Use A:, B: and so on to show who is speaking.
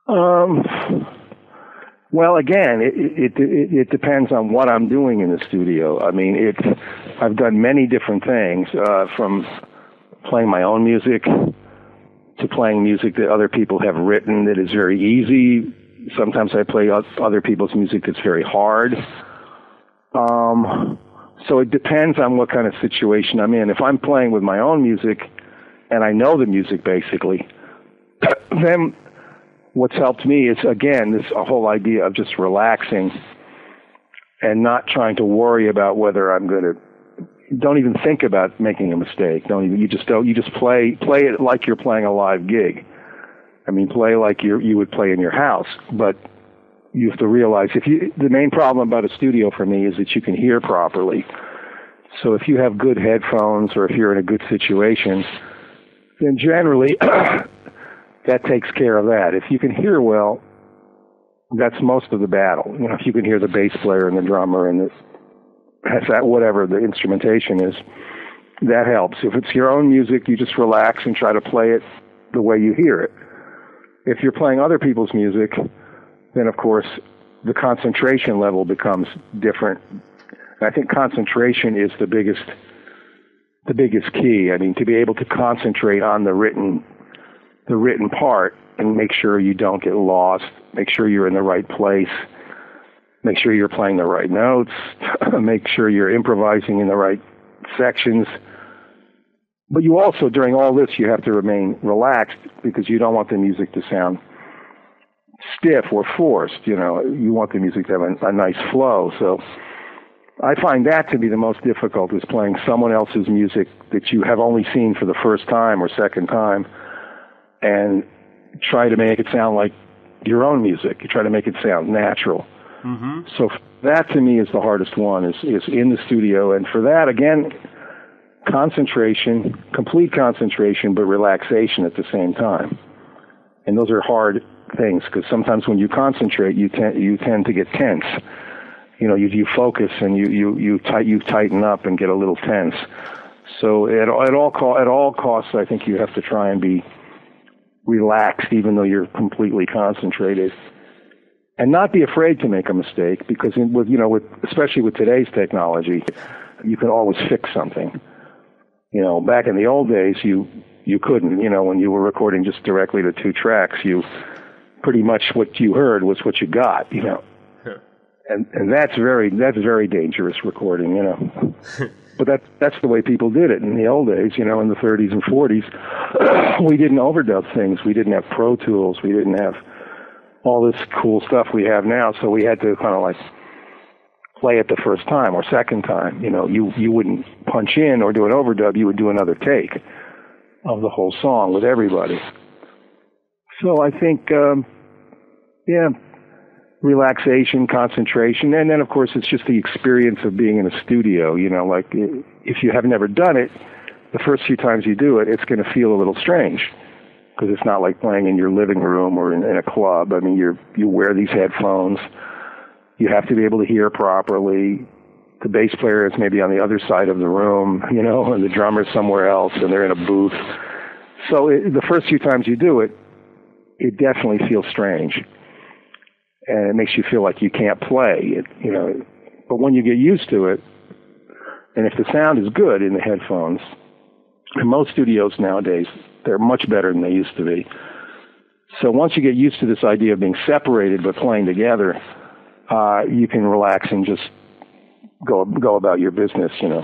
A: Um, well, again, it depends on what I'm doing in the studio. I mean, I've done many different things, from playing my own music to playing music that other people have written that is very easy. Sometimes I play other people's music that's very hard. So it depends on what kind of situation I'm in. If I'm playing with my own music and I know the music basically, then what's helped me is, again, this whole idea of just relaxing and not trying to worry about whether I'm going to. Don't even think about making a mistake. You just play it like you're playing a live gig. I mean, play like you would play in your house, but you have to realize the main problem about a studio for me is that you can hear properly. So if you have good headphones or if you're in a good situation, then generally that takes care of that. If you can hear well, that's most of the battle. You know, if you can hear the bass player and the drummer and whatever the instrumentation is, that helps. If it's your own music, you just relax and try to play it the way you hear it. If you're playing other people's music, then of course the concentration level becomes different. And I think concentration is the biggest key. I mean, to be able to concentrate on the written part and make sure you don't get lost, make sure you're in the right place, make sure you're playing the right notes, make sure you're improvising in the right sections. But you also, during all this, you have to remain relaxed because you don't want the music to sound stiff or forced. You know, you want the music to have a nice flow. So I find that to be the most difficult, is playing someone else's music that you have only seen for the first time or second time and try to make it sound like your own music. You try to make it sound natural. Mm-hmm. So that to me is the hardest one, is in the studio. And for that, again, concentration, complete concentration, but relaxation at the same time. And those are hard things because sometimes when you concentrate, you tend to get tense. You know, you focus and you tighten up and get a little tense. So at all costs, I think you have to try and be relaxed, even though you're completely concentrated, and not be afraid to make a mistake, because especially with today's technology, you can always fix something. You know, back in the old days, you couldn't. You know, when you were recording just directly to 2 tracks, you pretty much what you heard was what you got. You know. And that's very dangerous recording, you know. But that's the way people did it in the old days, you know, in the 30s and 40s. We didn't overdub things. We didn't have Pro Tools. We didn't have all this cool stuff we have now. So we had to kind of like play it the first time or second time. You know, you wouldn't punch in or do an overdub. You would do another take of the whole song with everybody. So I think, relaxation, concentration, and then of course it's just the experience of being in a studio. You know, like if you have never done it, the first few times you do it, it's going to feel a little strange because it's not like playing in your living room or in a club. I mean, you wear these headphones, you have to be able to hear properly. The bass player is maybe on the other side of the room, you know, and the drummer's somewhere else, and they're in a booth. So the first few times you do it, it definitely feels strange. And it makes you feel like you can't play, you know. But when you get used to it, and if the sound is good in the headphones, in most studios nowadays, they're much better than they used to be. So once you get used to this idea of being separated but playing together, you can relax and just go about your business, you know.